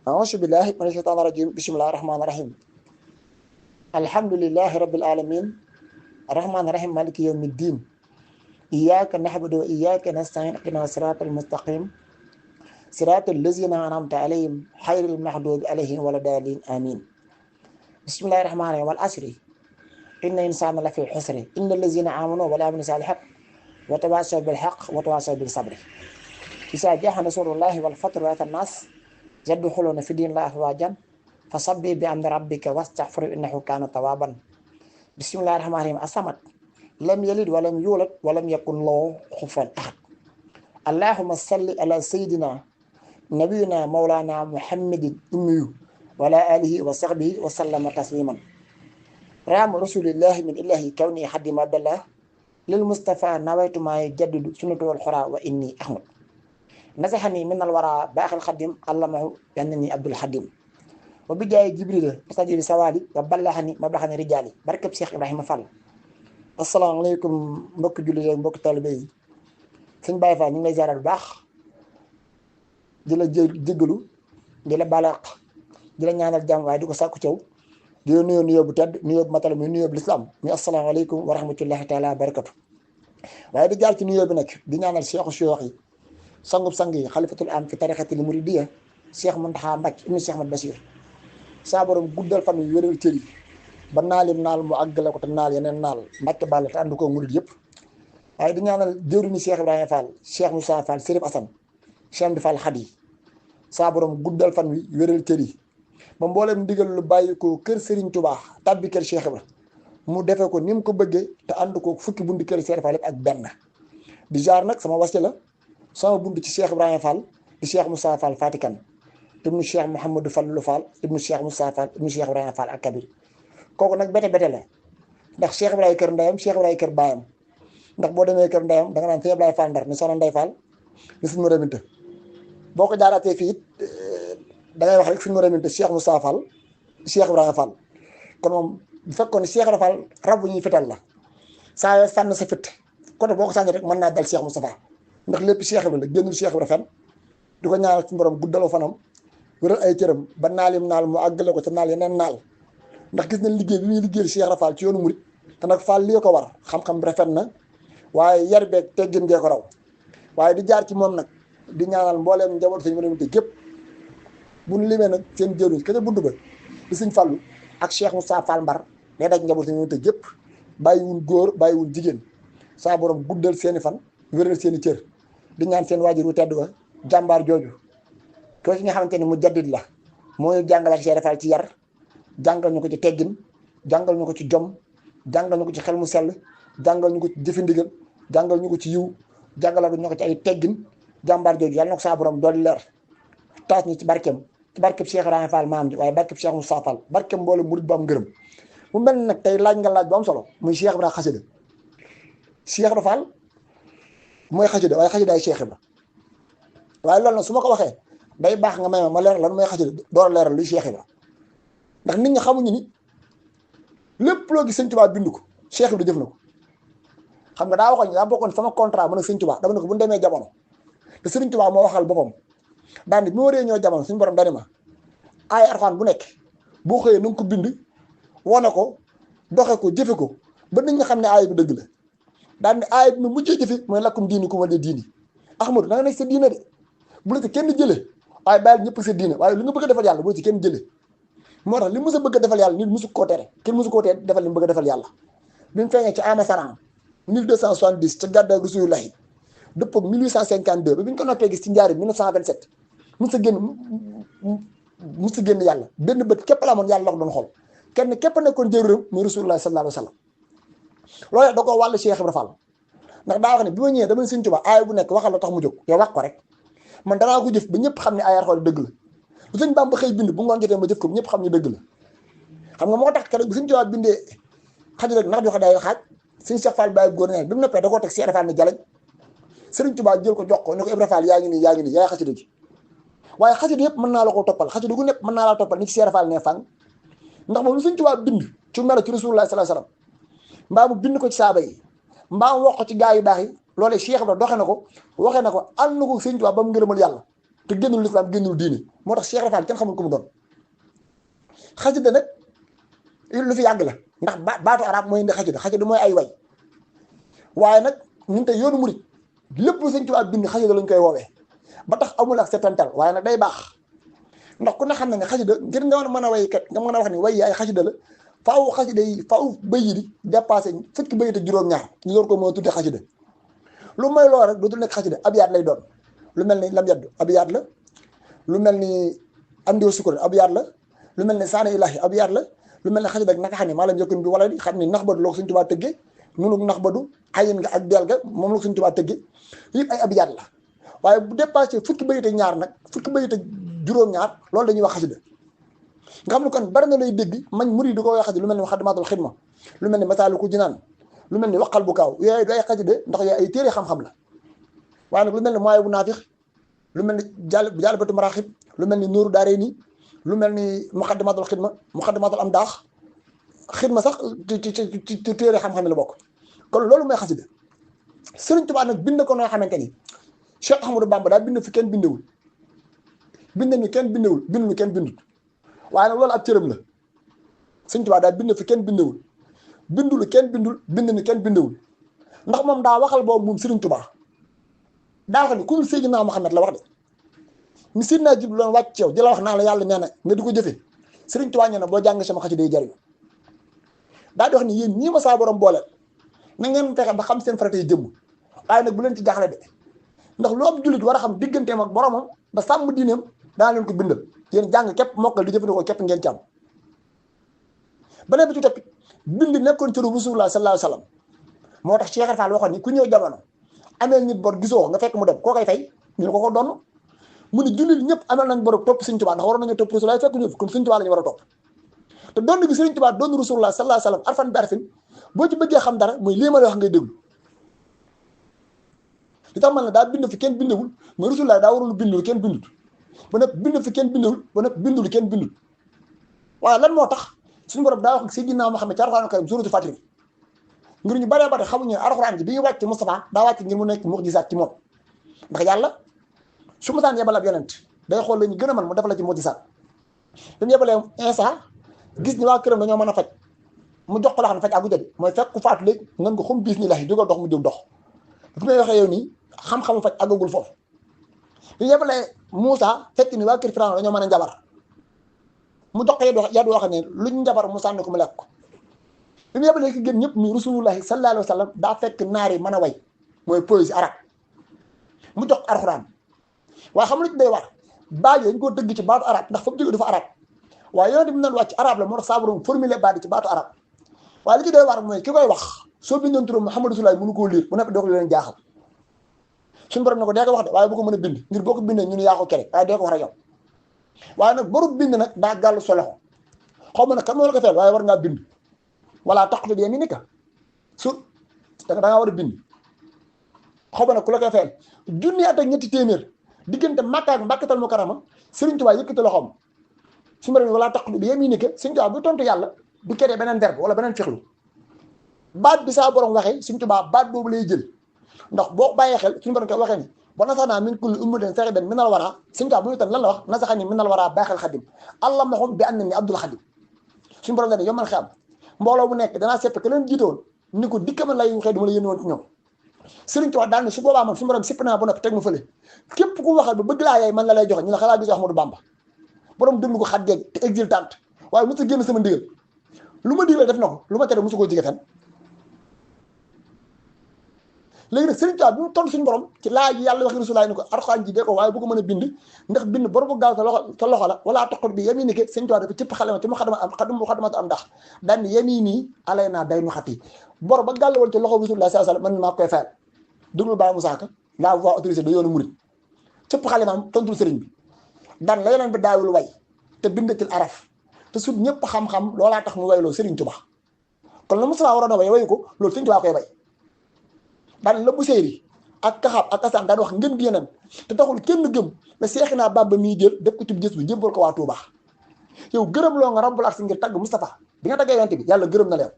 أعوذ بالله من الشيطان الرجيم بسم الله الرحمن الرحيم الحمد لله رب العالمين الرحمن الرحيم مالك يوم الدين إياك نعبد وإياك نستعين اهدنا الصراط المستقيم صراط الذين أنعمت عليهم غير المغضوب عليهم ولا الضالين آمين بسم الله الرحمن الرحيم والعصر إن الإنسان لفي خسر إن الذين آمنوا وعملوا الصالحات وتواصوا بالحق وتواصوا بالصبر إذا جاء نصر الله والفتح وأتى الناس يدخلون في دين الله أفواجا فسبح بحمد ربك واستغفر إنه كان توابا بسم الله الرحمن الرحيم الصمد لم يلد ولم يولد ولم يكن له كفوا أحد اللهم صل على سيدنا نبينا مولانا محمد الأمي وعلى آله وصحبه وسلم تسليما رام رسول الله من الله كوني حد ما الله للمصطفى نويت ما يجدد سنة والحرى وإني أحمد نزحني من الورى باخ الخدم علمه يعني عبد الحديم وبجاي جبريل تسجل سوالي وبلغني مبلغني رجالي بركب شيخ ابراهيم فال السلام عليكم mbokk julli ak mbokk talibé yi sëñ Baye Fall ñu ngi lay ziaral bu baax di la jéggalu di la balaq di la ñaanal jàmm waaye di ko sàkku caw di la nuyoo bu tedd nuyoo bu matal muy nuyoo bu lislaam muy asalaamaaleykum wa rahmatullahi taala wa barakatu waaye di jaar ci nuyoo bi nag di ñaanal cheikhu cheikh yi sangub sang yi xalifatul am fi tarixatil muridiyya Cheikh Mountakha Mbacké ibnu Cheikh Ahmad Bachir saa borom guddal fan yu wéral cër yi ba naalim naal mu àggale ko te naal yeneen naal Mbacké Balla te ànd ko murid yëpp waaye di ñaanal jëwriñu Cheikh Ibrahima Fall Cheikh Moussa Fall Sérif Assane Cheikh Amdi Fall Khady saa borom guddal fan wi wéral cër yi ba mboolem ndigal lu bàyyi ko kër Serigne Touba tàbbi kër Cheikh Ibra mu defee ko ni mu ko bëggee te ànd ko fukki bundi kër Cheikh Fall ak benn di jaar nag sama wasila sama bunt ci Cheikh Ibrahima Fall di Cheikh Moussa Fall Fatikan ibnu Cheikh Mouhamadou Fallou Fall ibnu Cheikh Moussa Fall ibnu Cheikh Ibrahima Fall ak Kabir kooku nag bete la ndax Cheikh Ibrahima kër ndeyam Cheikh Ibrahima kër baayam ndax boo demee kër ndeyam da nga naan Cheikh Ibrahima Fall Ndar ni soxna Ndey Fall ni suñu ma reminte boo ko jaaraatee fii it da ngay wax rek suñu ma reminte Cheikh Moussa Fall Cheikh Ibrahima Fall kon moom bu fekkoon ne Cheikh Ibrahima Fall rab bu ñuy fital la saa yoo sànn sa fit côté boo ko sànni rek mën naa dal Cheikh Moustapha ndax lépp Cheikh Ibrahima la génnul Cheikh Ibrahima fen di ko ñaanal suñu borom guddaloo fanam wéral ay cëram ba naalim naal mu àggale ko ca naal yeneen naal ndax gis nañ liggéey bi muy liggéeyal Cheikh Ibrahima Fall ci yoonu murit te nag Fall lii ko war xam-xam rafet na waaye yar beeg teggin ngee ko raw waaye di jaar ci moom nag di ñaanal mbooleem njaboot sañ mënamte gépp buñ limee nag seen jëriñ ka ca bunt ba di sëñ Fallu ak Cheikh Moussa Fall Mbar day daj njaboot sañ mënamte gépp bàyyiwul góor bàyyiwul jigéen saa borom guddal seeni fan wéral seeni cër di ñaan seen waajur wu tedd wa jàmbaar jooju ko ci nga xamante ni mu jaddid la mooy jàngale Cheikh Ibrahima Fall ci yar jàngal ñu ko ci teggin jàngal ñu ko ci jom jàngal ñu ko ci xel mu sell jàngal ñu ko ci jëfi ndigal jàngal ñu ko ci yiw jàngal ñu ko ci ay teggin jàmbaar jooju yàlla na ko saa borom dool leer taas ñu ci barkeem Cheikh Ibrahima Fall maam ji waaye barkeem Cheikh Moussa Fall barkeem mboolem murid bu am ngërëm mu mel nag tey laaj nga laaj bu am solo muy Cheikh Ibrahima xasida Cheikh Ibrahima Fall mooy xasida waaye xasida ay Cheikh Ibra waaye loolu nag su ma ko waxee day baax nga may ma leer lan mooy xasida door a leeral luy Cheikh Ibra ndax nit ñi xamuñu ni lépp loo gis Sëñ Tuubaa bind ko Cheikh Ibra jëf na ko xam nga daa waxoon daa bokkoon sama contrat man ak Sëñ Tuubaa dama ne ko bu ñu demee jamono te Sëñ Tuubaa moo waxal boppam daan bi ma waree ñëw jamono suñu borom dani ma ay Alxuraan bu nekk boo xëyee na nga ko bind wane ko doxe ko jëfe ko ba nit ñi xam ne aay bi dëgg la daan ne aay bi mu mujjee jëfe mooy lakkum diini ku wala diini Ahmadu da nga nekk sa diine de bu la ci kenn jëlee waaye bàyyil ñëpp sa diine waaye li nga bëgg a defal yàlla bu la ci kenn jëlee moo tax li mu sa bëgg a defal yàlla nit musu koo tere kenn musu koo tere defal li mu bëgg a defal yàlla bi mu feeñee ci ama saran 1270 ca gàddaay Rasulullahi dëpp ak 1852 ba bi ñu ko noppee gis ci njaari 1927 mu sa génn yàlla benn bët képp la amoon yàlla la ko doon xool kenn képp nekkoon jëruram muy Rasulullahi sallallahu alayhi wa sallam loolu da koo wàllu Cheikh Ibrahima Fall ndax daa wax ne bi ma ñëwee dama Sëñ Tuubaa aay bu nekk waxal la tax mu jóg yow wax ko rek man danaa ko jëf ba ñëpp xam ne ay Alxuraan dëgg la bu Sëñ Bamba xëy bind bu ngoon jotee ma jëf ko ñëpp xam ne dëgg la xam nga moo tax keroog bu Sëñ Tuubaa bindee xaj rek ndax joxe day xaaj Sëñ Cheikh Fall Baye góor ne bi mu noppee da koo teg Cheikh Fall ne jaleñ Sëriñ Tuubaa jël ko jox ko ne ko Ibrahima Fall yaa ngi nii yaay xasida ji waaye xasida yëpp mën naa la ko toppal xasida gu nekk mën naa laa toppal ni ci Cheikh Fall ne fang ndax moom lu Sëñ Tuubaa bind ci melo ci Rasulullah sallallahu alayhi wasallam mbaa mu bind ko ci saaba yi mbaa mu wax ko ci gaa yu baax yi loolee Cheikh Ibra doxe na ko waxee na ko ànd na ko Sëñ Tuubaa ba mu ngërëmal yàlla te génnul lislaam génnul diine moo tax Cheikh Rafal kenn xamul ko mu doon. xasida nag lu fi yàgg la ndax baatu arab mooy indi xasida mooy ay way waaye nag ñun te yoonu murit lépp lu Sëñ Tuubaa bind xasida lañ koy woowee ba tax amul ak setantal waaye nag day baax ndax ku ne xam na ne xasida ngir nga mën a way kat nga mën a wax ni way yi ay xasida la faaw xasida yi faaw bëy yi di dépassé fukki bëyit ak juróom-ñaar ñu door ko mën a tudde xasida lu may loo rek dootul nekk xasida abiyaat lay doon lu mel ni lam yaddu abiyaat la lu mel ni andiw sukkur abiyaat la lu mel ni saana ilahi abiyaat la lu mel ne xasida ak naka xam ne maa lam yokun bi wala di xam ni nax badu loo ko Sëñ Tuubaa tëggee nunu nax badu xayin nga ak beel ga moom la ko Sëñ Tuubaa tëggee yëpp ay abiyaat la waaye bu dépassé fukki bëyit ak ñaar nag fukki bëyit ak juróom-ñaar loolu dañuy wax xasida nga xam ne kon bari na lay dégg mañ murid di ko wax xasida lu mel ni Muxaddamatul Xidma lu mel ni Masaalikul Jinaan lu mel ni waqal bu kaaw yooyu du ay xasida ndax yooyu ay téere xam-xam la waaye nag lu mel ni Mawaahibu Naafi lu mel ni Jaalibatu Maraaxib lu mel ni Nuuru Daarayni lu mel ni Muxaddamatul Xidma Muxaddamatul Amdaax xidma sax ci téere xam-xam la bokk kon loolu mooy xasida Sëriñ Tuubaa nag bind ko noo xamante ni Cheikh Ahmadou Bamba daa bind fi kenn bindewul bind ni kenn bindewul bind ni kenn bindut waaye nag loolu ab cëram la Sëriñ Tuubaa daa bind fi kenn bindewul bindulu kenn bindul bind ni kenn bindewul ndax moom daa waxal boobu moom Sëriñ Tuubaa daa wax ni ku Seydina Muhammad la wax de ni Seydina Jibril doon wàcc ci yow di la wax naa la yàlla nee na nga di ko jëfe Sëriñ Tuubaa nee na boo jàng sama xasida day jariñ daa di wax ni yéen ñii ma saa borom boole na ngeen fexe ba xam seen farata yi jëmm waaye nag bu leen ci jaaxle de ndax lu am jullit war a xam digganteem ak boromam ba sàmm diineem daa leen ko bindal yéen jàng képp mokkal di jëfandikoo képp ngeen ci am beneen bi ci topp bind nekkoon ci Rasulullah sallallahu alayhi wa sallam moo tax Cheikh Fall waxoon ni ku ñëw jamono amee nit bor gisoo nga fekk mu dem koo koy fay ñu ko doon mu ni jullit ñëpp amel nañ bor topp Sëriñ Tuubaa ndax waroon nañu topp Rasulullah fekk ñu kon Sëriñ Tuubaa la ñu war a topp te doon bi Sëriñ Tuubaa doon Rasulullah sallallahu alayhi wa sallam arfan bi arfin boo ci bëggee xam dara mooy lii ma la wax ngay déglu li tax man la daa bind fi kenn bindewul mais Rasulullah daa warul bindul kenn bindut ba nag bind fi kenn bindewul ba nag bindul kenn bindut waaye lan moo tax suñu borom daa wax ak Seydina Muhammad ci Alxuraan karim suuratul Faatiha ngir ñu baree bare xamuñu ne Alxuraan ji bi ñu wàcc Mustafa daa wàcc ngir mu nekk mu'jizaat ci moom ndax yàlla su ma saan yebal ab yonent day xool la ñu gën a mën mu def la ci mu'jizaat bi mu yebalee Iisaa gis ni waa këram dañoo mën a faj mu jox ko loo xam ne faj àggu jëli mooy fekk ku faatu léegi ngeen ko xum bismillah jógal dox mu jóg dox fi may waxee yow nii xam-xamu faj àggagul foofu bi mu yebalee Muusaa fekk ni waa kër Firawna dañoo mën a njabar mu jox ko yadu wax ne luñ njabar mu sànni ko mu lekk ko bi mu yebalee ki gën ñëpp muy Rasulullahi sallallahu alayhi wa sallam daa fekk naar yi mën a way mooy poésie arabe mu jox Alxuraan waaye xam lu ci day war baat yi dañ koo dëgg ci baatu arabe ndax fa mu jóge dafa arabe waaye yonent bi mu doon wàcc arabe la moo tax saa borom formulé baat yi ci baatu arabe waaye li ci doy war mooy ki koy wax soo bindoon turam Muhammadu Rasulullaah mënu koo liir bu nekk doo ko leen jaaxal suñu borom ne ko dee ko wax de waaye bu ko mën a bind ngir boo ko bindee ñu ne yaa ko kere waaye dee ko war a yow waaye nag boru bind nag daa gàllu sa loxo xaw ma nag kan moo la ko feel waaye war ngaa bind wala taqtu bi yaminika su da ngaa war a bind xaw ma nag ku la koy feel junni at ak ñetti téeméer diggante Makka ak Makkatal Mukarrama Sëriñ Tuubaa yëkkati loxoom su ma demee wala taqtu bi yaminika Sëriñ Tuubaa bu tontu yàlla du keree beneen verbe wala beneen fixlu baat bi saa borom waxee Sëriñ Tuubaa baat boobu lay jël ndax boo bàyyee xel suñu borom koy waxee ni ba nasaxnaa min kulli ummatin shahiidan minal waraa Sëriñ Tuubaa bu ñu tan lan la wax nasaxanii minal waraa baaxil xadim allamahum bi annanii abdul xadim suñu borom la ne yomal xam mbooloo bu nekk danaa sepp ke leen jiitoon ni ko dikka man lay waxee du ma la yónni woon ci ñoom Sëriñ Tuubaa daal ne su boobaa man suñu borom sipp naa ba noppi teg ma fële képp ku waxal ba bëgg laa yaay man la lay joxe ñu la xalaa gis Ahmadou Bamba borom déglu ko xat geeg te exultante waaye mosu génn sama ndigal lu ma digle def na ko lu ma tere mosu koo jige fen léegi nag Sëriñ Tuubaa bi mu tontu suñu borom ci laaj yi yàlla wax Rasulullaah ni ko Alxuraan ji dee ko waaye bu ko mën a bind ndax bind borom bu gaaw sa loxo la wala taqut bi yamiinika Sëriñ Tuubaa dafa cëpp xale ma ci mu xadamatu am ndax daan ni yamiinii alaynaa daynu xati bor ba gàll woon ci loxo Rasulullaah sallallaahu alayhi wa sallam man maa koy fayal déglu Baye Moussa Ka la voix autorisée de yoonu murit cëpp xale maam tontul sëriñ bi daan la yeneen bi daawul way te bindatil araf te sut ñëpp xam-xam loolaa tax mu wayloo Sëriñ Tuubaa kon la Mustafa waroon a way wayu ko loolu Sëriñ Tuubaa koy way daan la bu séeri ak kaxaab ak kasaan daan wax ngeen gi yeneen te taxul kenn gëm ne Seexinaa Bàmba mii jël def ko ci gës bu jébbal ko waa Touba yow gërëm loo nga rabbul arsi ngir tagg Moustapha bi nga taggee yonent bi yàlla gërëm na leen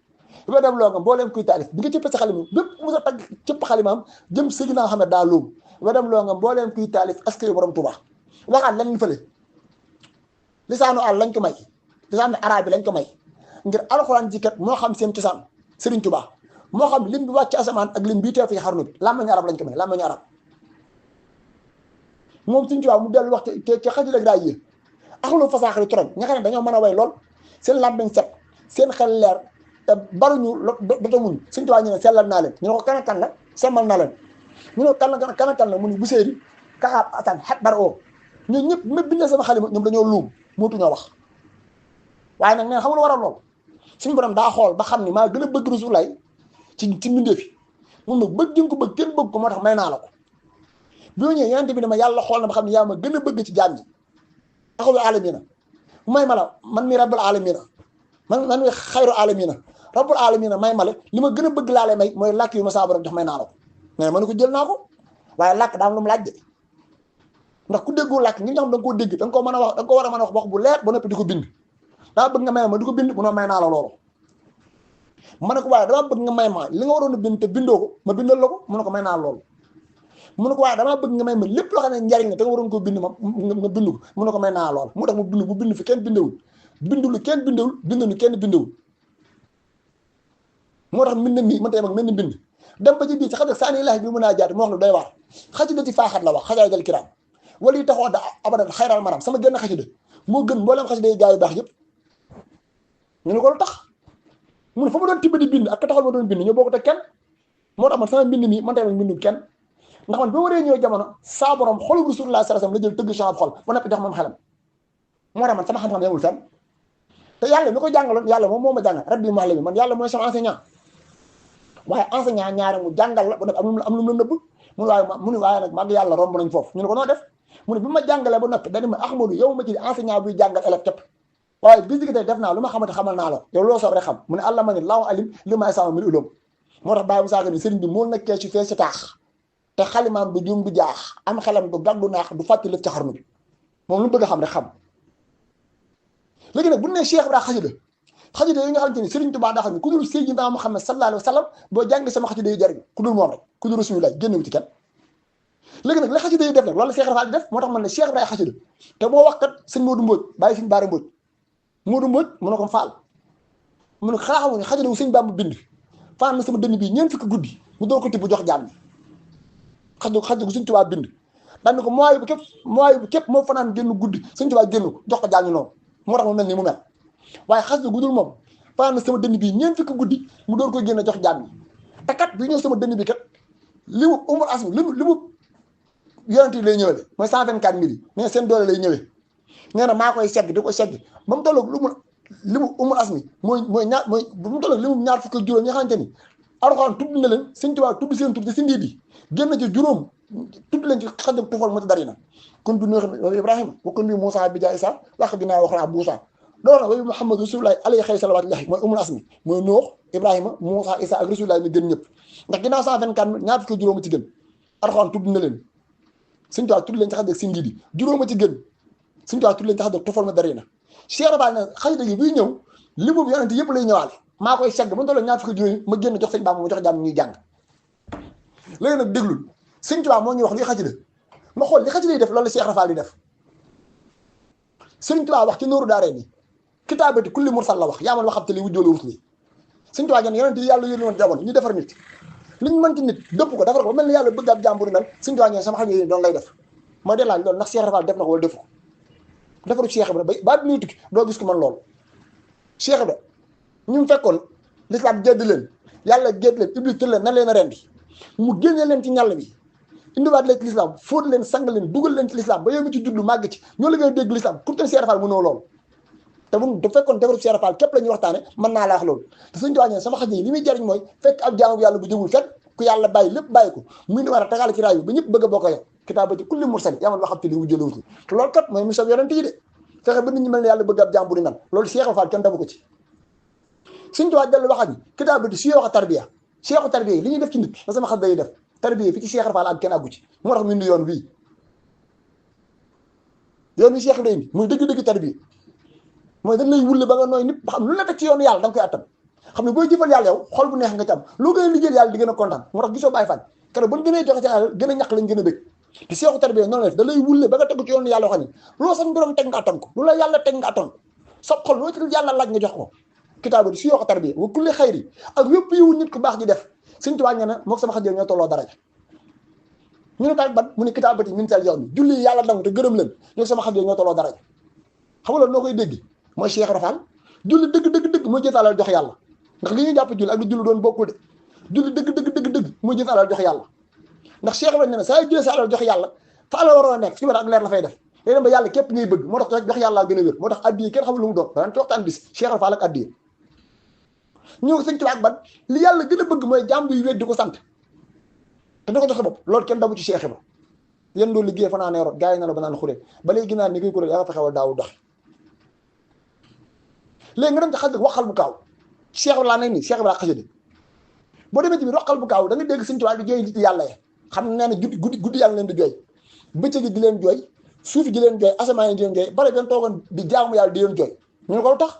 bi nga dem loo nga mbooleem kuy taalif bi nga cëppee sa xalima bépp musa tagg cëpp xalimaam jëm Seydina Muhammad daa lóobu bi nga dem loo nga mbooleem kuy taalif askari borom Touba waxaat leneen fële lisaanu àll lañ ko may lisaanu arab bi lañ ko may ngir alxuraan ji kat moo xam seen cosaan Serigne Touba moo xam lim bi wàcc asamaan ak lim bii teew fi xarnu bi làmmañu arab lañ ko may làmmañu arab moom Serigne Touba mu dellu wax te xajul ak daay yi axlu fasaaxali turam ña xam ne dañoo mën a way lool seen làmmiñ set seen xel leer te baruñu dota muñ Serigne Touba ñu ne sellal naa leen ñu ne ko kan ak kan la semmal naa leen ñu ne ko kan ak kan la mu ni bu séeri kaxaab atan xat bar oo ñun ñëpp ma bindee sama xalima ñoom dañoo luum mootuñoo wax waaye nag nee xam lu waral lool suñu borom daa xool ba xam ni maa gën a bëgg Rasulullaay ci mbindee fi mun nag bëgg gi ko bëgg kenn bëgg ko moo tax may naa la ko bi ma ñëwee yonent bi ne ma yàlla xool na ba xam ne yaa ma gën a bëgg ci jaam ñi axalu alamina may ma la man mi rabbul alamina man mi xayru alamina rabbul alamina may ma la li ma gën a bëgg laa lay may mooy làkk yu ma saa borom jox may naa la ko mais ma ne ko jël naa ko waaye làkk daa am lu mu laaj de ndax ku déggoo làkk ñi nga xam da nga koo dégg da nga koo mën a wax da nga ko war a mën a wax bu leer ba noppi di ko bind daa bëgg nga may ma di ko bind bu noo may naa la loolu ma ne ko waaye damaa bëgg nga may ma li nga waroon a bind te bindoo ko ma bindal la ko mu ne ko may naa loolu mu ne ko waaye damaa bëgg nga may ma lépp loo xam ne njariñ la te nga waroon koo bind ma nga bind ko mu ne ko may naa lool mu tax mu bind fi kenn bindewul bindulu kenn bindewul bindulu kenn bindewul moo tax mbind mi man tey mag mel ni mbind dem ba ci biir ci xam ne saani ilaahi bi mën a jaati mu wax lu doy waar xasida ci faaxat la wax xajaay dal kiraam wala yi taxoo da abadan xayral maram sama genn xasida moo gën mboolem xasida yi gaa yu baax yëpp ñu ne ko lu tax mu ne fa ma doon tibb di bind ak ka taxal ma doon bind ñoo bokk te kenn moo tax man sama mbind mi man tey mag mbindum kenn ndax man bi ma waree ñëw jamono saa borom xolu Rasulullah sallallahu alayhi wasallam la jël tëgg sama xol ba noppi jox moom xelam moo tax man sama xam-xam yemul fenn te yàlla mi ko jàngaloon yàlla moom moo ma jàngal rabbi muallimi man yàlla mooy sama enseignant waaye enseignant ñaare mu jàngal la ba noppi am lu mu la nëbb mu ne waaye nag mag yàlla romb nañ foofu ñu ne ko noo def mu ne bi ma jàngalee ba noppi dañu ma Ahmadou yow ma ci enseignant buy jàngal élève képp waaye bis gi tey def naa lu ma xamante xamal naa la yow loo soob rek xam mu ne àlla ma ni law alim li may sama min ulum moo tax bàyyi mu saaka ni sëriñ bi moo nekkee ci fee si taax te xalimaam du juum du jaax am xelam du gàggu naax du fàtti lëf ci xarnu bi moom lu mu bëgg a xam rek xam léegi nag bu ne Cheikh Ibra xasida yi nga xamante ni Sëriñ Tuubaa daa xam ne ku dul Seydina Muhammad sallallahu alayhi wa sallam boo jàng sama xasida yi jariñ ku dul moom rek ku dul Rasulullah génn ci kenn léegi nag la xasida yi def nag loolu Cheikh Ibra di def moo tax man ne Cheikh Ibra xasida te moo wax kat sëñ Modou Mbodj bàyyi sëñ Baara Mbodj Modou Mbodj mu ne ko faal mu ne xanaa xamu ne xasida wu sëñ Bamba bind faal na sama dënn bii ñeent fukki guddi mu door ko tibb jox jaam ñi xasida gu Sëriñ Tuubaa bind daan na ko mooy bu képp moo fanaan génn guddi Sëriñ Tuubaa génn ko jox ko jaam ñi noonu moo tax mu mel ni mu mel waaye xasida gu dul moom fanaan na sama dënn bii ñeent fukki guddi mu door koy génn jox jaam ñi te kat bi ñëw sama dënn bi kat li mu umul asmi li mu yonent yi lay ñëwee mooy 124 000 yi mais seen doole lay ñëwee nee na maa koy segg di ko segg ba mu tolloog li mu umul asmi mooy ba mu tolloog li mu ñaar fukki juróom ñi nga xamante ni Alxuraan tudd na leen Sëriñ Tuubaa tudd seen tudd si ndiit yi génn ci juróom tudd leen ci xajam tufal moti dari na kon du Nuux wa Ibrahima wa kon bi Muusaa bi jaa Isaa wax dinaa wax naa Muusaa doona wa Muhammad Rasulullah alayhi xayri salawaatullahi mooy umul asmi mooy Nuux Ibrahima Muusaa Isaa ak Rasulullah mi gën ñëpp ndax ginnaaw 124 ñaar fukki juróom ci gën Alxuraan tudd na leen Sëriñ Tuubaa tudd leen ci xajam si ndiit yi juróom ci gën Sëriñ Tuubaa tudd leen ci xajam tufal moti dari na Cheikh Ibra ne xasida gi buy ñëw li mu yonent yëpp lay ñëwaale maa koy segg ba mu toll ñaar fukki juróom ma génn jox sëñ Bamba mu jox jàmm ñuy jàng léegi nag déglul Sëriñ Tuubaa moo ñuy wax li xasida ma xool li xasida yi def loolu Cheikh Rafal di def Sëriñ Tuubaa wax ci Nuuru Daarayni kitaabati kulli mursal la wax yaa man waxam te li wujjoolu rus li Sëriñ Tuubaa jan yonent yi yàlla yónni woon jamono ñu defar nit liñ mën ci nit dëpp ko defar ko ba mel ni yàlla bëgg ab jàmbur nag Sëriñ Tuubaa ñeen sama xam ne doon lay def mooy de laaj loolu ndax Cheikh Rafal def na ko wala defu ko defaru Cheikh Ibra ba bi ñuy tukki doo gis ko man loolu Cheikh Ibra ñu fekkoon l'islam jedd leen yàlla jedd leen iblis tël leen na leen a rendi mu génne leen ci ñàll bi indiwaat leen ci l'islam fóot leen sang leen dugal leen ci l'islam ba yow mi ci juddu màgg ci ñoo la ngay dégg l'islam ku te Cheikh Rafal mënoo loolu te bu fekkoon defaru Cheikh Rafal képp la ñuy waxtaane mën naa la wax loolu te suñu tuwaañee sama xaj yi li muy jariñ mooy fekk ab jaamu yàlla bu jëmul fekk ku yàlla bàyyi lépp bàyyi ko muy war a tagaale ci raay bi ba ñëpp bëgg a bokk yow kitaabati kulli mursal yaman waxam te li wujjëlawut ko te loolu kat mooy mission yonent yi de fexe ba nit ñi mel ne yàlla bëgg ab jàmbur yi mel loolu Cheikh Rafal kenn defu ko ci Sëriñ Tuubaa dellu waxat ni kitaabati si wax tarbiya cheikhu tarbiya yi li ñuy def ci nit la sama xas day def tarbiya fi ci Cheikh Rafal ak kenn àggu ci moo tax mu indi yoon bii yoon wi Cheikh day indi muy dëgg-dëgg tarbiya mooy dañ lay wulle ba nga nooy nit ba xam lu la teg ci yoonu yàlla da nga koy attan xam ne booy jëfal yàlla yow xol bu neex nga ci am loo gën a liggéeyal yàlla di gën a kontaan moo tax gisoo Baay Faal keroog ba ñu gën a joxe ci yàlla gën a ñàkk lañ gën a bëgg te seexu tarbiya noonu la def da lay wulle ba nga tegu ci yoonu yàlla wax ni loo sax borom teg nga attan ko lu la yàlla teg nga attan ko sa xol loo ci yàlla laaj nga jox ko kitaabu di seexu tarbiya wa kulli xayri ak yëpp yiwu nit ku baax di def Sëñ Tuubaa nee na moog sama xaj ñoo tolloo daraja ñu ne kaay ban mu ne kitaabati min sal yow mi julli yàlla nangu te gërëm leen ñoo sama xaj ñoo tolloo daraja xam nga loolu noo koy dégg mooy Cheikh Rafal julli dëgg mooy jëf alal jox yàlla ndax li ñuy jàpp julli ak di julli doon bokkul de julli dëgg mooy jëf alal jox yàlla ndax Cheikh Rafal nee na saa yu jëlee sa alal jox yàlla fa alal waroon a nekk fi ma ak leer la fay def léegi nag ba yàlla képp ngay bëgg moo tax jox yàlla gën a wér moo tax addiye kenn xamul lu mu doon daan ci waxtaan bis Cheikh Rafal ak addiye ñëw Sëñ Tuubaa ak ban li yàlla gën a bëgg mooy jàmm bi wéet di ko sant te da ko joxe bopp loolu kenn dabu ci Cheikh Ibra yéen doo liggéey fanaa neerot gars yi na la ba naan xuree ba léegi ginnaaw ni koy kuréel yaa fexewal daawu doxi léegi nga dem ci xas waxal bu kaaw Cheikh Ibra laa ne nii Cheikh Ibra xasida boo demee ci biir waxal bu kaaw da nga dégg Sëñ Tuubaa di jooy nit yàlla ye xam ne nee na guddi yàlla leen di jooy bëccëg di leen jooy suuf di leen jooy asamaan yi di leen jooy bare ben toogoon di jaamu yàlla di leen jooy ñu ne ko lu tax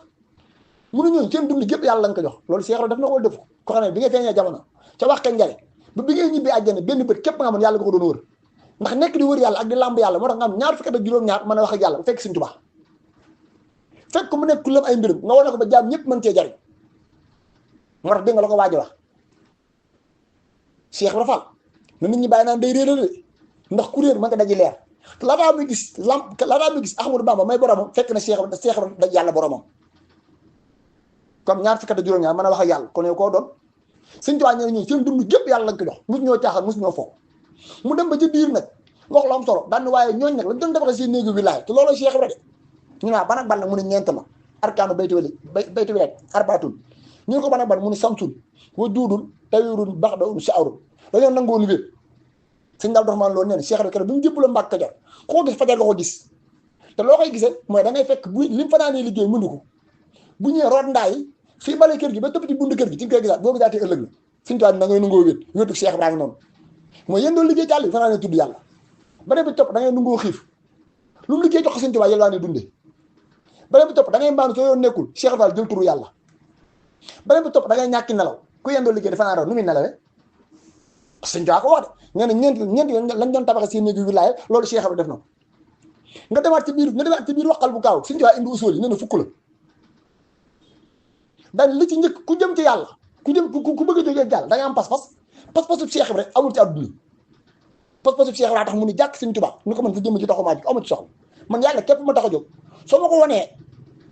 mënu ñooñu seen dund gépp yàlla lañ ko jox loolu Cheikh Ibra def na ko def ko xam ne bi nga feeñee jamono ca wax ka njare ba bi ngay ñibbi àjjana benn bët képp nga amoon yàlla nga ko doon wër ndax nekk di wër yàlla ak di làmb yàlla moo tax nga am ñaar fukki at ak juróom-ñaar mën a wax ak yàlla fekk Sëñ Tuubaa fekk ko mu nekk ku lëm ay mbirum nga wane ko ba jaam ñëpp mën cee jariñ moo tax dégg nga la ko waaj a wax Cheikh Ibra Fall na nit ñi bàyyi naan day réerale ndax ku réer mën nga daji leer laataa muy gis Ahmadou Bamba may boromam fekk na Cheikh Ibra daj yàlla boromam comme ñaar fukki at ak juróom-ñaar mën a wax ak yàlla kon yow koo doon Sëñ Tuubaa ñëw ñii seen dund gépp yàlla lañ ko jox mosu ñoo caaxaan mosu ñoo foog mu dem ba ci biir nag wax lu am solo daan waaye ñooñ nag lañ doon defaree seen néegu wilaaya te loolu Cheikh Ibra de ñu naa ban ak ban nag mu ne ñeent la arkaanu bayti wilaaya arbaatun ñu ko ban ak ban mu ne samsun wa juudul tawirun baxdawun saarun dañoo nangoon wéet sëñ daal doxmaan loolu nee na Cheikh Ibra keroog bi mu jëpp la Mbàkke Kajoor koo gis fajar nga ko gis te loo koy gisee mooy da ngay fekk bu li mu fanaanee liggéey mënu ko bu ñëwee root ndaa yi fii bale kër gi ba topp ci buntu kër gi ci nga koy gisaat boo gisaatee ëllëg la Sëñ Tuubaa da ngay nangoo wéet wéetu Cheikh Ibra noonu mooy yéen doon liggéey ci àll bi fanaanee tudd yàlla beneen bi topp da ngay nangoo xiif lu mu liggéey jox ko Sëñ Tuubaa yàlla ne dundee beneen bi topp da ngay mbaanu soo yoon nekkul Cheikh Ibra jël turu yàlla beneen bi topp da ngay ñàkki nelaw ku yéen doon liggéey dafa naa raw nu muy nelawee Sëñ Tuubaa ko wax de nee na ñeent lañ doon tabaxee seen néegu wilaaya loolu Cheikh Ibra def na nga demaat ci biir waxal bu kaaw Sëñ Tuubaa indi usul yi nee na fukk la daan li ci njëkk ku jëm ci yàlla ku bëgg a jógee jàll da nga am pas-pasu Cheikh Ibra amul ci àdduna pas-pasu Cheikh Ibra tax mu ni jàkk Sëñ Tuubaa ni ko man fa jëm ci taxumaa ji amu ci soxla man yàlla képp ma tax a jóg soo ma ko wanee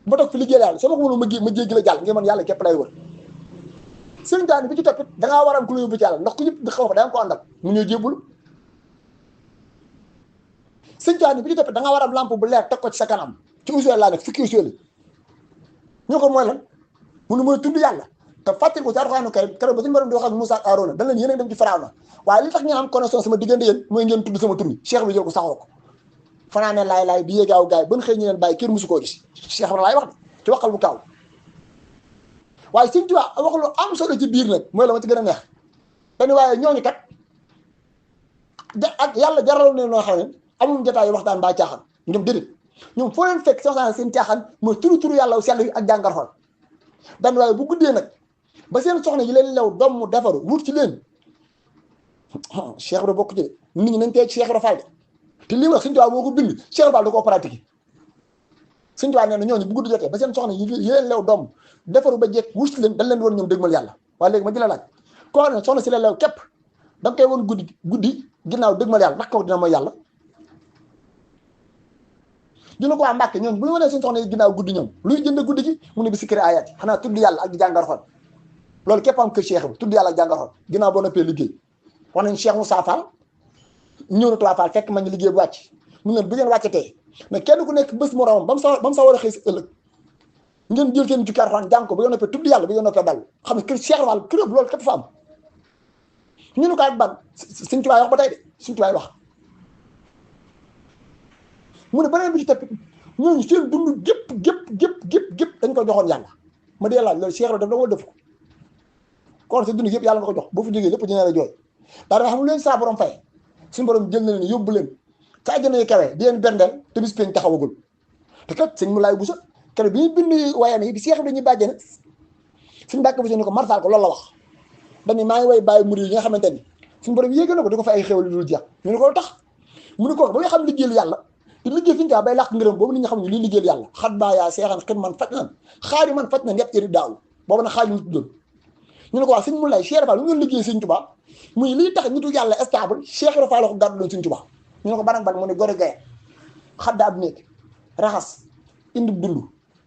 ma toog fi liggéey yàlla soo ma ko mënul ma jéggi la jàll ngir man yàlla képp lay wër sëñ Tuubaa bi ci toppit da ngaa war a am ku la yóbbu ci yàlla ndax ku ñëpp di xaw ko da nga ko àndal mu ñëw jébbul sëñ Tuubaa bi ci toppit da ngaa war a am lampe bu leer teg ko ci sa kanam ci usul laa nekk fukki usul ñu ko mooy lan mu ne mooy tudd yàlla te fàttali ko ci Alxuraanu Karim keroog ba suñu borom di wax ak Moussa ak Aroona dañ leen yéen a dem ci Firawna waaye li tax ngeen am connaissance sama diggante yéen mooy ngeen tudd sama tur bi Cheikh bi jël ko saxoo ko fanaa ne laay di yéegaaw gaay ba ñu xëy ñu leen bàyyi kenn musu koo gis Cheikh Ibra laay wax de ci waxal bu kaaw waaye Sëñ Tuubaa wax lu am solo ci biir nag mooy la ma ci gën a neex dañu waaye ñooñu kat ak yàlla jaraloon ne noo xam ne amul jotaay yu waxtaan mbaa caaxaan ñoom déedéet ñoom foo leen fekk seen caaxaan mooy turu yàlla sell yi ak jàngar xol dañu waaye bu guddee nag ba seen soxna yi leen lew doom mu defaru wut ci leen Cheikh Ibra bokk ci de nit ñi nañ tey ci Cheikh Ibra Fall de te lii wax Sëñ Tuubaa moo ko bind Cheikh Ibra Fall da koo pratiqué Sëñ Tuubaa nee na ñooñu bu guddi jotee ba seen soxna yi leen lew doom defaru ba jekk wut ci leen dañ leen woon ñoom dëgmal yàlla waaye léegi ma di la laaj koo xam ne soxna si leen lew képp da nga koy woon guddi ginnaaw dëgmal yàlla ndax kooku dina mooy yàlla dina ko waa Mbàkke ñoom bu ñu wanee seen soxna yi ginnaaw guddi ñoom luy jënd guddi gi mu ne bi sikkiri ayat yi xanaa tudd yàlla ak di jàngar xol loolu képp am kër Cheikh bi tudd yàlla ak jàngar xol ginnaaw boo noppee liggéey wax nañ Cheikh Moussa Fall ñëw na Touba Fall fekk ma ngi liggéey bu wàcc mu ne bu ngeen wàccatee mais kenn ku nekk bés moromam ba mu sa war a xëy si ëllëg ngeen jël seen jukki Alxuraan jàng ko ba ngeen noppee tudd yàlla ba ngeen noppee dal xam ne kër Cheikh Fall kër loolu képp fa am ñu ne ko ak ban Sëñ Tuubaa wax ba tey de Sëñ Tuubaa wax mu ne beneen bi ci topp ñooñu seen dund gépp dañ ko joxoon yàlla ma dee laaj loolu Cheikh Ibra def na wala def ko kon sa dund yëpp yàlla nga ko jox boo fa jógee lépp dina la jooy daal xam leen saa borom fay suñu borom jël na leen yóbbu leen ca àjjana yi kawe di leen berndeel te bis peñ taxawagul te kat sëñ mu laay busa keroog bi ñu bind wayam yi di Cheikh Ibra ñuy bàjjee nag suñu bàkk bi ni ko marsaal ko loolu la wax dañu maa ngi way bàyyi murid yi nga xamante ni suñu borom yéegal na ko di ko fa ay xéwal yu dul jeex ñu ne ko tax mu ne ko ba nga xam liggéeyal yàlla di liggéey fi ñu bay làq ngërëm boobu nit ñi xam ne lii liggéeyal yàlla xat baa yaa seexan xit man faj nan xaari man faj nan yëpp yëri daaw boobu nag xaari ñu tuddoon ñu ne ko waa sëñ mu lay Cheikh Ibra Fall lu ngeen liggéey sëñ Tuubaa muy lii tax nitu yàlla stable Cheikh Ibra Fall la ko gàddu doon sëñ Tuubaa ñu ne ko ban ak ban mu ne gore gaye xadda ab néeg raxas indi dund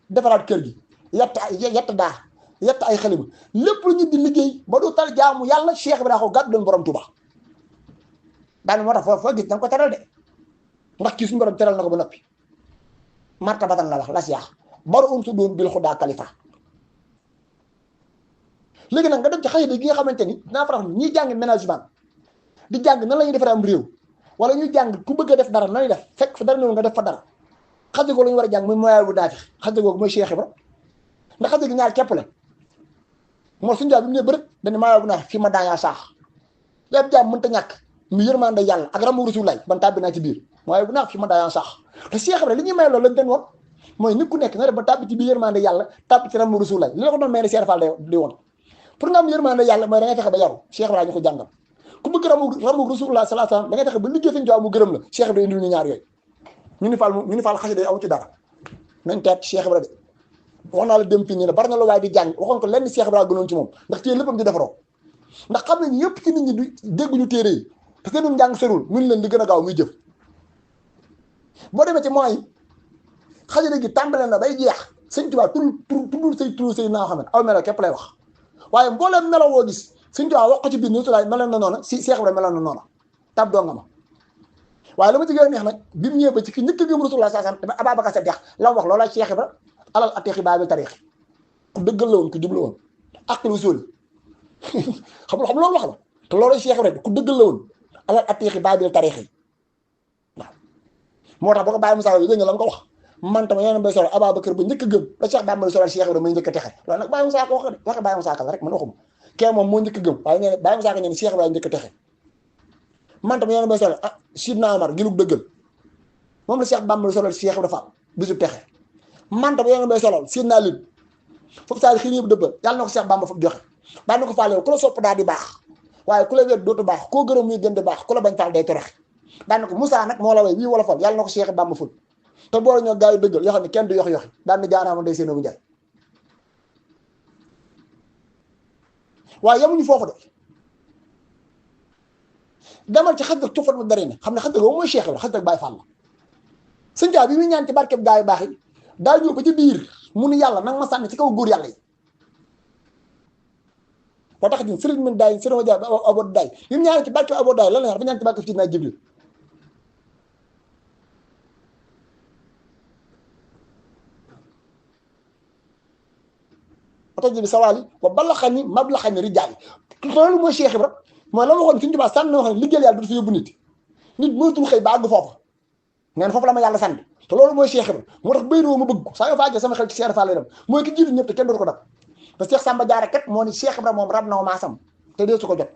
defaraat kër gi yett daa yett ay xalima lépp lu ñu di liggéey ba du tal jaamu yàlla Cheikh Ibra ko gàddu doon borom Tuubaa daal moo tax foo gis da nga ko teral de ndax kii suñu borom teral na ko ba noppi martabatan la wax las yaax baru su doon bil xudaa kalifa léegi nag nga dem ci xasida gi nga xamante ni dinaa faral ñiy jàng management di jàng nan la ñuy defee am réew wala ñuy jàng ku bëgg a def dara nan lay def fekk fa dara ñëw nga def fa dara xasida googu la ñu war a jàng muy moyaay bu daati xasida googu mooy Cheikh Ibra ndax xasida gi ñaar képp la moo suñu jaam bi mu ne bërët dañu moyaay bu naati fii ma daayaa saax lépp jaam mënta ñàkk mu yërmande yàlla ak ramu Rasulullaay ban tàbbi naa ci biir moyaay bu naati fii ma daayaa saax te Cheikh Ibra li ñuy may loolu lañ den woon mooy nit ku nekk na def ba tàbbi ci biir yërmande yàlla tàbbi ci ramu Rasulullaay li la ko doon may ne Cheikh Fall di woon pour nga am yërmande yàlla mooy da ngay fexe ba yaru Cheikh Ibra ñu ko jàngal ku bëgg ramu Rasulullah sallallahu alayhi wasallam da ngay fexe ba liggéey Sëñ Tuubaa mu gërëm la Cheikh Ibra indil ñu ñaar yooyu ñu ni faal xasida yi amu ci dara nañ teet Cheikh Ibra de wax naa la dem fii nii la bari na la waaye di jàng waxoon ko lenn Cheikh Ibra gënoon ci moom ndax téye léppam di defaroo ndax xam nañ yëpp ci nit ñi du dégguñu téere yi te seenum njàng sërul mun leen di gën a gaaw muy jëf boo demee ci mooy xasida gi tàmbale na bay jeex Sëñ Tuubaa tuddul say naa xam ne aw melo képp lay wax waaye mbooleem melo woo gis Sëñ Tuubaa wax ko ci biir ni sulaay meloon na noona si Cheikh Ibra meloon na noona tab doo nga ma waaye la ma ci gën a neex nag bi mu ñëwee ba ci ki njëkk a gëm Rasulullah sallallahu alayhi wasallam Ababacar Sadiq la wax loola Cheikh Ibra alal atiqi baabil tariqi ku dëggal la woon ku jub la woon ak lu sóoli xam loolu wax la te loolu Cheikh Ibra ku dëggal la woon alal atiqi baabil tariqi waaw moo tax ba ko Baye Moussa yi gën la ko wax man tam yeneen bay solo Ababacar ba njëkk a gëm la Cheikh Bamba solo Cheikh Ibra may njëkk a texe loolu nag Baye Moussa ko wax de waxe Baye Moussa ka la rek man waxuma kee moom moo njëkk a gëm waaye nee Baye Moussa ka ñeen Cheikh Ibra njëkk a texe man tam yeneen bay solo Sidna Omar gilug dëggal moom la Cheikh Bamba solo Cheikh Ibra Fall bisub texe man tam yeneen bay solo Sidna Lib foofu saa xii yëpp dëbbal yàlla na ko Cheikh Bamba foofu joxe daan na ko faal yow ku la sopp daal di baax waaye ku la wéet dootu baax koo gërëm muy gën di baax ku la bañ faal day torox daan na ko Moussa nag moo la way wii wala fal yàlla na ko Cheikh Bamba ful te boole ñoo gaa yi dëggal yoo xam ne kenn du yoxi daan na jaanaama day séena bu njaay waaye yemuñu foofu de demal ci xasida tufat mu dari ne xam ne xasida boobu mooy Cheikh Ibra xasida Baay Fall la Sëñ Tuubaa bi muy ñaan ci barkeb gaa yu baax yi daa ñëw ba ci biir mu ni yàlla nag ma sànni ci kaw góor yàlla yi moo tax di sëriñ min daay sëriñ Dia Abo Daay yi mu ñaan ci barkeb Abo Daay lan la dafa ñaan ci barkeb Sidna Jibril oto ji bi sawaali wa balaxani mablaxani rijaali loolu mooy Cheikh Ibra mooy la ma waxoon Sëñ Tuubaa sànni na wax ne liggéeyal yàlla du fi yóbbu nit mënatul xëy ba àgg foofa neen foofu la ma yàlla sànni te loolu mooy Cheikh Ibra moo tax béy woo ma bëgg ko saa yoo faajee sama xel ci Cheikh Fall lay dem mooy ki jiitu ñëpp te kenn dootu ko dab te Cheikh Samba Diarra kat moo ni Cheikh Ibra moom rab na wa maasam te dee su ko jot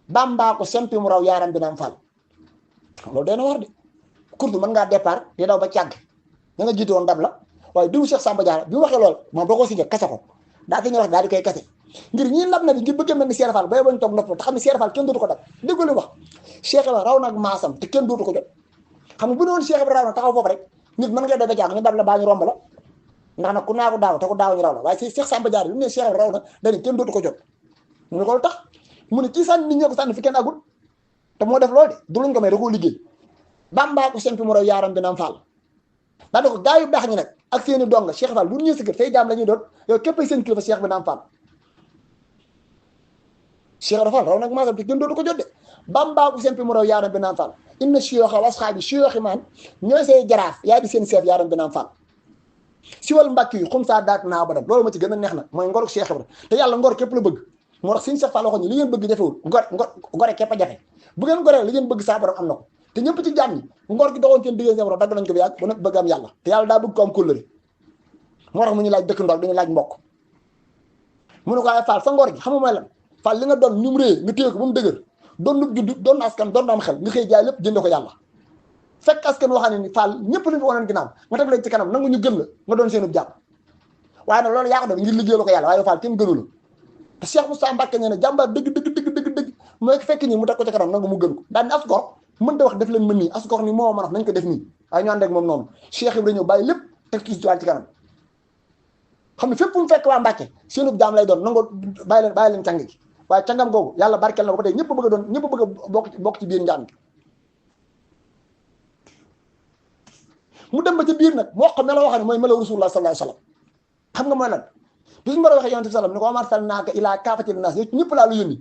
Bamba ko sempi mu raw yaaram bi naam Fall loolu day na war de course mën ngaa départ di daw ba càgg ña nga jiite woon dab la waaye diwu Cheikh Samba Diarra bi mu waxee loolu moom boo ko signé kase ko daa fi ñu wax daal di koy kase ngir ñii ndab na bi ngir bëgg a mel ni Cheikh Fall bay bañ toog nopp te xam ne Cheikh Fall kenn dootu ko dab déggu li wax Cheikh Ibra raw nag maasam te kenn dootu ko jot xam nga bu ne woon Cheikh Ibra raw na taxaw foofu rek nit mën ngay def ba jàng ñu dab la baa ñu romb la ndax nag ku naa ko daaw te ku daaw ñu raw la waaye si Cheikh Samba Diarra bi mu ne Cheikh Ibra raw na dañu kenn dootu ko jot mu ne ko lu tax mu ne ci sànni nit ñee ko sànni fi kenn agul te moo def loolu de du luñ ko may da koo liggéey Bamba ko sempi mu raw yaaram bi naam Fall daa ko gaa yu baax ñi nag ak seeni donga Cheikh Fall bu ñu ñëw si kër say jaam la ñuy doon yow képp seen kilifa Cheikh bi naam Fall Cheikh Ibra Fall raw nag maasam te kenn dootu ko jot de Bamba ko sempi mu raw yaaram bi naam Fall inna siyooxa wasxaabi siyooxi maan ñooy say jaraaf yaa di seen chef yaaram bi naam Fall si wal mbàkk yi xum saa daat naa ba dem loolu ma ci gën a neex nag mooy ngoruk Cheikh Ibra te yàlla ngor képp la bëgg moo tax suñu Cheikh Fall waxoon ñi li ngeen bëgg jafewul gore képp a jafe bu ngeen goree li ngeen bëgg saa borom am na ko te ñëpp ci jàmm ñi ngor gi doxoon seen diggéen seen borom dagg nañ ko bi yàgg ba nag bëgg am yàlla te yàlla daa bëgg ko am kóllëre moo tax mu ñu laaj dëkk ndool dañu laaj mbokk mu ne ko ay Fall sa ngor gi xam nga mooy lan Fall li nga doon ñu mu réy nga téye ko ba mu dëgër doon lu judd doon askan doon am xel nga xëy jaay lépp jënde ko yàlla fekk askan waxaa ne ni Fall ñëpp lañu fi wonoon ginnaaw nga teg leen ci kanam nangu ñu gën la nga doon seenub jàpp waaye nag loolu yaa ko def ngir liggéey la ko yàlla waaye Fall kenn gënu la te Cheikh Moussa Mbacke nee na jàmbaar dëgg mooy fekk ñi mu teg ko ci kanam nangu mu gën ko daan ni as gor mënta wax def leen mën nii asukor ni moo mën wax nañ ko def nii waaye ñu ànd ak moom noonu Cheikh Ibra ñëw bàyyi lépp teg ci ci kanam xam ne fépp fu mu fekk waa Mbàkke seenub jaam lay doon nangoo bàyyi leen càng gi waaye cangam googu yàlla barkeel na ko ba tey ñëpp bëgg a doon ñëpp bëgg a bokk ci biir njaam gi mu dem ba ci biir nag moo xam meloo waxee ne mooy meloo rasulullah sallallahu alayhi wasallam xam nga mooy lan bi suñu war a waxee yonent bi sallam ni ko wa arsalnaaka ilaa kaafatan linnaas ñëpp laa la yónni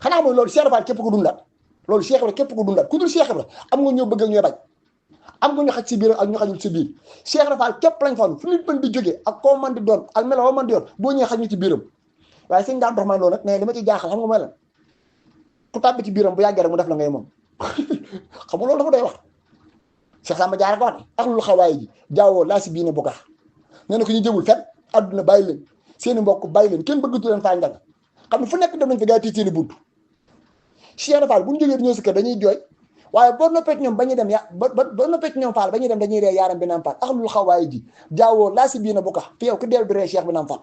xanaa mooy loolu Cheikh Ibra képp ko dundaat loolu Cheikh Ibra képp ko dundaat ku dul Cheikh Ibra am nga ñëw bëgg ak ñooy bañ am nga ñu xaj si biir ak ñu xajul si biir Cheikh Ibra Fall képp lañ fa fu nit mën di jógee ak koo mën di doon ak meloo mën di yor boo ñëwee xaj ñu ci biiram waaye sëñ daan dox man loolu nag mais li ma ci jaaxal xam nga mooy lan ku tàbbi ci biiram bu yàggee rek mu def la ngay moom xam nga loolu dafa doy wax Cheikh Samba Diarra ko wax ne ak lu xawaay ji jaawoo laa si biine bokkax nee na ko ñu jëwul fenn àdduna bàyyi leen seeni mbokk bàyyi leen kenn bëggatu leen faa njàng xam ne fu nekk dem nañ fi gaa yi seeni bunt Cheikh Ibra Fall bu ñu jógee ñëw si kër dañuy jooy waaye boo noppee ñoom ba ñuy dem boo noppee ñoom Fall ba ñuy dem dañuy ree yaaram bi naam Fall ak lu xawaay ji jaawoo laa si biine bokkax fi yow ku deel bi ree Cheikh bi naam Fall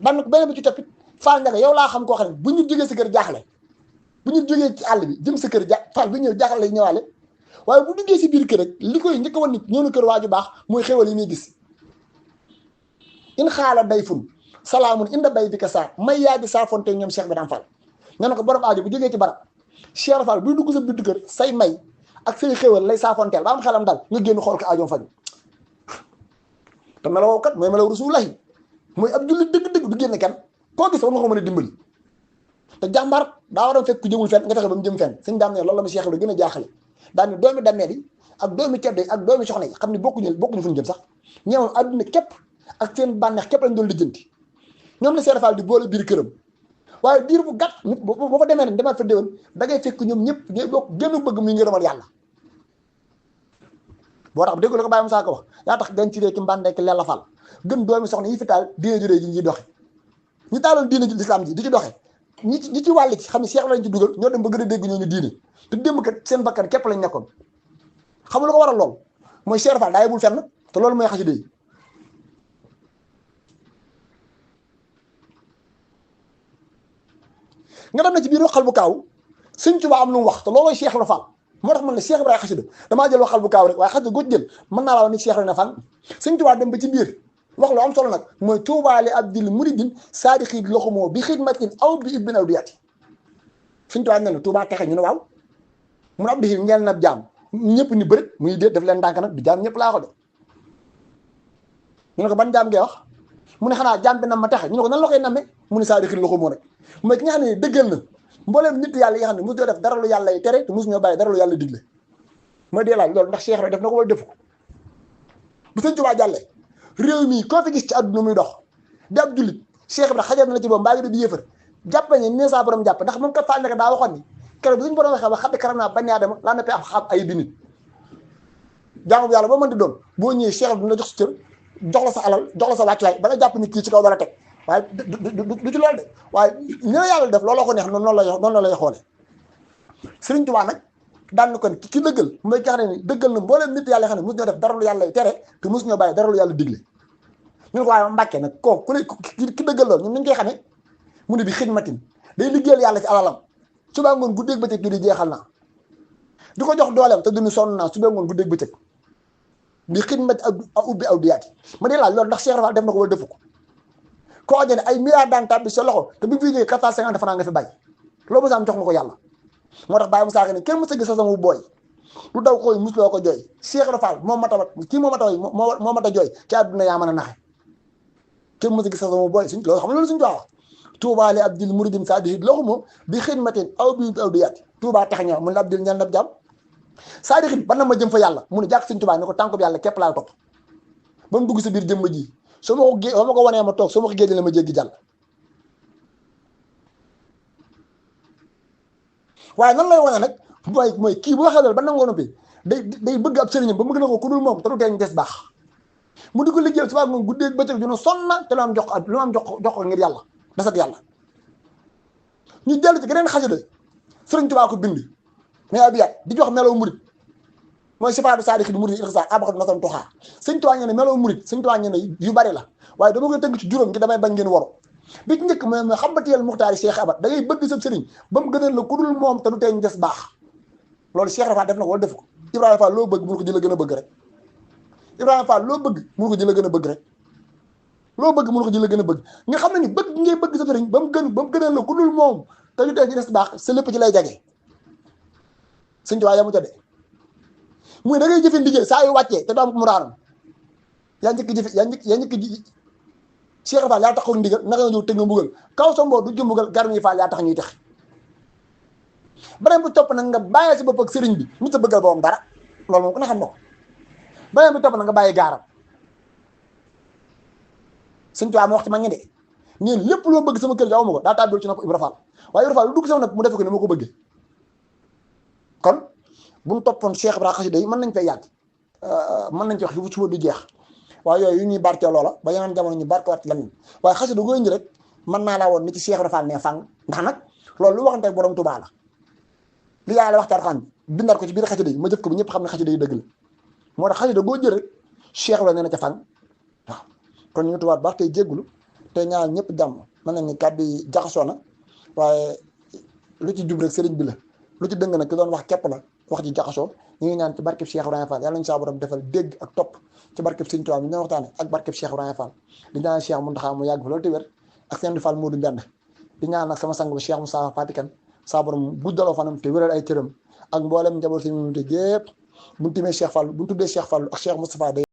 ban beneen bi ci toppit Fall Ndiaga yow laa xam koo xam ne bu ñu jógee si kër jaaxle bu ñu jógee ci àll bi jëm sa kër Fall bi ñëw jaaxle lay ñëwaale waaye bu duggee si biir kër rek li koy njëkk a wan nit ñëw na kër waaju baax mooy xéwal yi muy gis in xaala day fun salaamun inda bay bi ka saa may yaa di saafonte ñoom Cheikh bi daan Fall nga ne ko borom aajo bu jógee ci barab Cheikh Fall buy dugg sa biir kër say may ak say xéwal lay saafonteel ba am xelam dal nga génn xool ko aajoom faju te meloo kat mooy meloo rasulullahi mooy ab jullit dëgg-dëgg du génn kenn koo gis war nga ko mën a dimbali te jàmbaar daa war a fekk ku jëmul fenn nga fexe ba mu jëm fenn suñ daam ne loolu la ma Cheikh Ibra gën a jaaxale daal ni doomi dammee yi ak doomi ceddo yi ak doomi soxna yi xam ne bokkuñu fu ñu jëm sax ñeewoon àdduna képp ak seen bànneex képp lañ doon lijjanti ñoom la Cheikh Fall di boole biir këram waaye diir bu gàtt boo fa demee nag demal fa déwén da ngay fekk ñoom ñëpp ñooy bokk gën a bëgg muy ngërëmal yàlla boo tax dégg la ko Baye Moussa ko wax yaa tax gan ci réeki mbàndeek Lella Fall gën doomi soxna yi fi taal diine ju réy ji ñuy doxe ñi taaloon diine ji lislaam ji di ci doxe ñi ci wàll ci xam ne Cheikh lañ ci dugal ñoo dem ba gën a dégg ñooñu diine te démb kat seen bakkan képp lañ nekkoon xam nga lu ko waral lool mooy Cheikh Fall daa yebul fenn te loolu mooy xasida yi nga dem na ci biir waxal bu kaaw Sëñ Tuubaa am lu mu wax te loolooy Cheikh la Fall moo tax man ne Cheikh Ibrahima xasida damaa jël waxal bu kaaw rek waaye xasida goo jël mën naa la wax ni Cheikh la Fall Sëñ Tuubaa dem ba ci biir wax lu am solo nag mooy tuubaali abdil muridin saadixi loxumoo bi xidmatin aw bi ibn aw diyaati Sëñ Tuubaa ne na Tuubaa texe ñu ne waaw mun ab di ñeel na jaam ñëpp ni bëri muy déet daf leen ndànk nag du jaam ñëpp laa ko de ñu ne ko ban jaam ngay wax mu ne xanaa jaam bi nam ma texe ñu ne ko nan la koy nammee mu ne saadixi loxumoo rek mooy ki nga xam ne dëggal na mbooleem nit yàlla yi nga xam ne mosu ñoo def dara lu yàlla yi tere te mosu ñoo bàyyi dara lu yàlla digle mooy dee laaj loolu ndax Cheikh Ibrahima def na ko wala defu ko bu Sëñ Tuubaa jàllee réew mi koo fi gis ci àdduna muy dox di ab jullit Cheikh Ibrahima xajar na la ci boobu mbaa ngi di yéefar jàpp nañu ne saa borom jàpp ndax moom kat Fall Ndiaga daa waxoon ni keroog bi suñu borom waxee ba xam ne karam naa bañ aadama laa nappee xam ay bi nit jaamu yàlla boo mën di doon boo ñëwee Cheikh Ibrahima dina jox sa cër jox la sa alal jox la sa wàccuwaay ba nga jàpp ni kii ci kaw dara teg waaye du ci loolu de waaye ñu la yàlla def looloo ko neex noonu la lay xoolee Sëriñ Tuubaa nag daan na kon ki dëggal mooy ki xam ne dëggal na mbooleem nit yàlla xam ne mosu ñoo def dara lu yàlla tere te mosu ñoo bàyyi dara lu yàlla digle ñu ne ko waaye Mbàkke nag kooku ku ne ki dëggal loolu ñun nañ koy xamee mu ne bi xidmatin day liggéeyal yàlla ci alalam suba ngoon guddeeg bëccëg di jeexal naa di ko jox dooleem te duñu sonn naa suba ngoon guddeeg bëccëg bi xidmat ak ubbi aw diyaati ma dee laaj loolu ndax Cheikh Fall def na ko wala defu ko koo xam ne ay milliards daan tàbbi sa loxo te bi fi jógee 450 francs nga fi bàyyi loolu mos am jox nga ko yàlla moo tax Baye Moussa ne kenn mos a gis sa sama booy lu daw koy musloo ko jooy Cheikh Fall moo ma tabat kii moo ma taw moo ma ta jooy ci àdduna yaa mën a naxe kenn mos a gis sa sama booy suñ loolu xam nga loolu suñu wax Tuubaa li abdil muridin saadihi loxumo bi xidmatin aw bi aw diyaati Tuubaa tax ñëw mun la abdil ñal nab jàmm saadixin ban na ma jëm fa yàlla mu ne jàkk Sëñ Tuubaa ne ko tànk bi yàlla képp laa topp ba mu dugg sa biir jëmm ji soo ma ko wanee ma toog soo ma ko génnee ma jéggi jàll waaye nan lay wane nag mooy kii bu waxee loolu ba nangoo noppi day bëgg ab sëriñam ba mu gën a ko ku dul moom te du tee ñu des baax mu di ko liggéeyal suba moom guddeeg bëccëg ju ne sonn na te lu am jox ko ngir yàlla desat yàlla ñu dellu ci geneen xasida Sëriñ Tuubaa ko bind mais abiyaat di jox melaw murit mooy sifaatu saadixi di murit irsa abaxat nasan toxaa Sëñ Tuubaa ñe ne melaw murit Sëñ Tuubaa ñe ne yu bari la waaye dama koy tënk ci juróom ngi damay bañ ngeen waru bi ci njëkk mooy xambatiyal muxtaari Cheikh Abat da ngay bëgg sa sëriñ ba mu gënal la ku dul moom te du tee ñu des baax loolu Cheikh Rafa def na ko wala def ko Ibrahima Fall loo bëgg mun ko jël gën a bëgg rek Ibrahima Fall loo bëgg mun ko jël gën a bëgg rek loo bëgg mun ko jël gën a bëgg nga xam ne ni bëgg ngay bëgg sa sëriñ ba mu gënal la ku dul moom te du tee ñu des baax sa lépp ci lay jage sëñ Tuubaa yamu ca de muy da ngay jëfe ndigal saa yu wàccee te doo am ko mu raanam yaa njëkk jëfe yaa njëkk Cheikh Fall yaa tax ko ndigal naka nga ñëw tëgg nga mbugal kaw sa mboo du jëm mbugal garmi Fall yaa tax ñuy tax beneen bu topp nag nga bàyyi si bopp ak sëriñ bi mu sa bëggal boppam dara loolu moom ku ne xam na ko beneen bu topp nag nga bàyyi gaaram sëñ Tuubaa ma wax ci mag ñi de ñeen lépp loo bëgg sama kër gi awuma ko daa tàbbi ci na ko Ibra Fall waaye Ibra Fall lu dugg sama nag mu defe ko ni ma ko bëggee kon bu ñu toppoon Cheikh Ibra xasida yi mën nañ fay yàgg mën nañ ci wax fu suba du jeex waaye yooyu yu ñuy barkee loola ba yeneen jamono ñu barkewaat lan waaye xasida goo indi rek mën naa laa woon ni ci Cheikh Ibra Fall ne fang ndax nag loolu lu waxante borom Tuubaa la li yàlla waxtaan xam bindaat ko ci biir xasida yi ma jëf ko bi ñëpp xam ne xasida yi dëgg la moo tax xasida goo jël rek Cheikh Ibra nee na ca fang waaw kon ñu tubaat baax tey jéggulu te ñaan ñëpp jàmm mën nañ ni kàddu yi jaxasoo na waaye lu ci jub rek sëriñ bi la lu ci dëng nag ki doon wax képp la wax ji jaxasoo ñu ngi ñaan ci barkeb Cheikh Ibrahima Fall yàlla nañu saa borom defal dégg ak topp ci barkeb Sëriñ Tuubaa bi ñu doon waxtaane ak barkeb Cheikh Ibrahima Fall di ñaan Cheikh Mountakha mu yàgg fa loolu te wér ak seen di Fall Modou Mbend di ñaan nag sama sang ba Cheikh Moussa Fatikan saa borom guddaloo fanam te wéral ay cëram ak mboolem njaboot si ñu te gépp buñ timee Cheikh Fall buñ tuddee Cheikh Fall ak Cheikh Moustapha